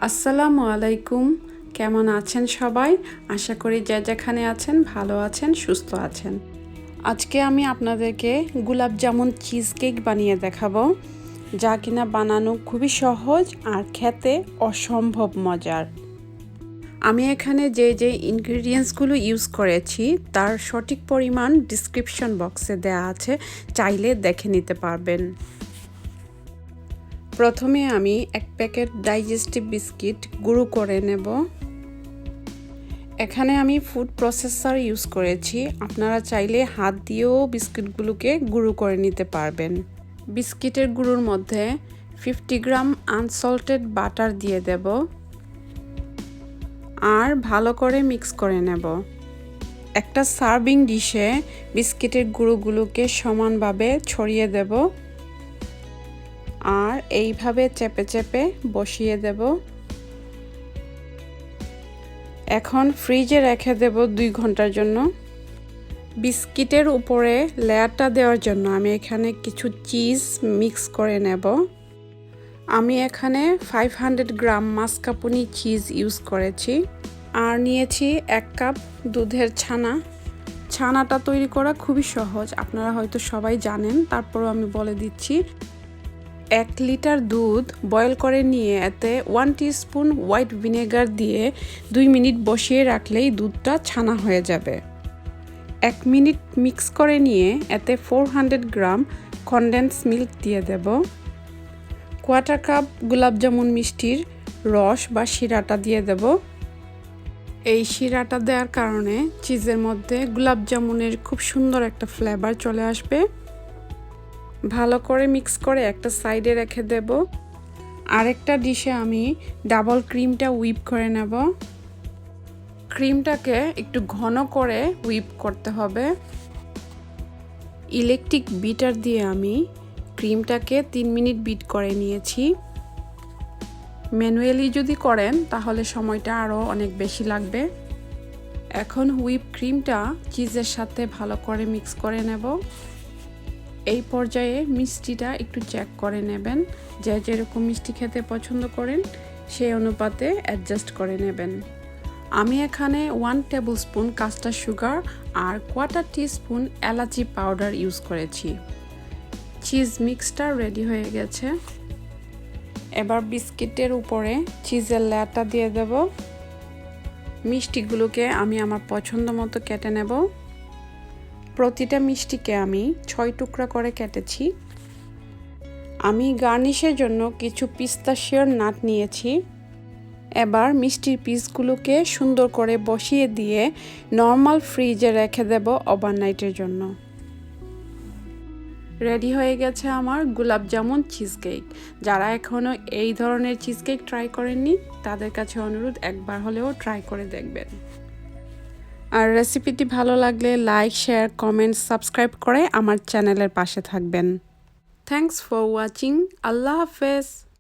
আসসালামু আলাইকুম। কেমন আছেন সবাই? আশা করি যে যেখানে আছেন ভালো আছেন, সুস্থ আছেন। আজকে আমি আপনাদেরকে গোলাপ জামুন চিজ কেক বানিয়ে দেখাবো, যা কিনা বানানো খুবই সহজ আর খেতে অসম্ভব মজার। আমি এখানে যে ইনগ্রেডিয়েন্টসগুলো ইউজ করেছি তার সঠিক পরিমাণ ডিসক্রিপশন বক্সে দেওয়া আছে, চাইলে দেখে নিতে পারবেন। প্রথমে আমি এক প্যাকেট ডাইজেস্টিভ বিস্কিট গুঁড়ো করে নেব। এখানে আমি ফুড প্রসেসর ইউজ করেছি, আপনারা চাইলে হাত দিয়েও বিস্কিটগুলোকে গুঁড়ো করে নিতে পারবেন। বিস্কিটের গুঁড়োর মধ্যে 50 গ্রাম আনসল্টেড বাটার দিয়ে দেব আর ভালো করে মিক্স করে নেব। একটা সার্ভিং ডিশে বিস্কিটের গুঁড়োগুলোকে সমানভাবে ছড়িয়ে দেব আর এইভাবে চেপে চেপে বসিয়ে দেব। এখন ফ্রিজে রেখে দেব 2 ঘন্টার জন্য। বিস্কিটের উপরে লেয়ারটা দেওয়ার জন্য আমি এখানে কিছু চিজ মিক্স করে নেব। আমি এখানে 500 গ্রাম mascarpone চিজ ইউজ করেছি আর নিয়েছি 1 কাপ দুধের ছানা। ছানাটা তৈরি করা খুবই সহজ, আপনারা হয়তো সবাই জানেন, তারপরও আমি বলে দিচ্ছি। 1 লিটার দুধ বয়েল করে নিয়ে এতে 1 টিস্পুন হোয়াইট ভিনেগার দিয়ে 2 মিনিট বসিয়ে রাখলেই দুধটা ছানা হয়ে যাবে। 1 মিনিট মিক্স করে নিয়ে এতে 400 গ্রাম condensed মিল্ক দিয়ে দেব। 1/4 কাপ গোলাপ জামুন মিষ্টির রস বা শিরাটা দিয়ে দেব। এই শিরাটা দেওয়ার কারণে চিজের মধ্যে গোলাপ জামুনের খুব সুন্দর একটা ফ্লেভার চলে আসবে। ভালো করে মিক্স করে একটা সাইডে রেখে দেব। আরেকটা ডিশে আমি ডাবল ক্রিমটা হুইপ করে নেব। ক্রিমটাকে একটু ঘন করে হুইপ করতে হবে। ইলেকট্রিক বিটার দিয়ে আমি ক্রিমটাকে 3 মিনিট বিট করে নিয়েছি। ম্যানুয়ালি যদি করেন তাহলে সময়টা আরও অনেক বেশি লাগবে। এখন হুইপ ক্রিমটা চিজের সাথে ভালো করে মিক্স করে নেব। এই পর্যায়ে মিষ্টিটা একটু চেক করে নেবেন, যে যেরকম মিষ্টি খেতে পছন্দ করেন সেই অনুপাতে অ্যাডজাস্ট করে নেবেন। আমি এখানে 1 টেবিলস্পুন কাস্টার্ড সুগার আর 1/4 টিস্পুন এলাচি পাউডার ইউজ করেছি। চিজ মিক্সটা রেডি হয়ে গেছে। এবার বিস্কিটের উপরে চিজের লেয়ারটা দিয়ে দেব। মিষ্টিগুলোকে আমি আমার পছন্দ মতো কেটে নেব। প্রতিটা মিষ্টিকে আমি 6 টুকরা করে কেটেছি। আমি গার্নিশের জন্য কিছু পিস্তাচিওর নাট নিয়েছি। এবার মিষ্টির পিসগুলোকে সুন্দর করে বসিয়ে দিয়ে নর্মাল ফ্রিজে রেখে দেব ওভারনাইটের জন্য। রেডি হয়ে গেছে আমার গোলাপ জামুন চিজ কেক। যারা এখনও এই ধরনের চিজ কেক ট্রাই করেননি তাদের কাছে অনুরোধ, একবার হলেও ট্রাই করে দেখবেন। আর রেসিপিটি ভালো লাগলে লাইক, শেয়ার, কমেন্ট, সাবস্ক্রাইব করে আমার চ্যানেলের পাশে থাকবেন। Thanks for watching. আল্লাহ হাফেজ।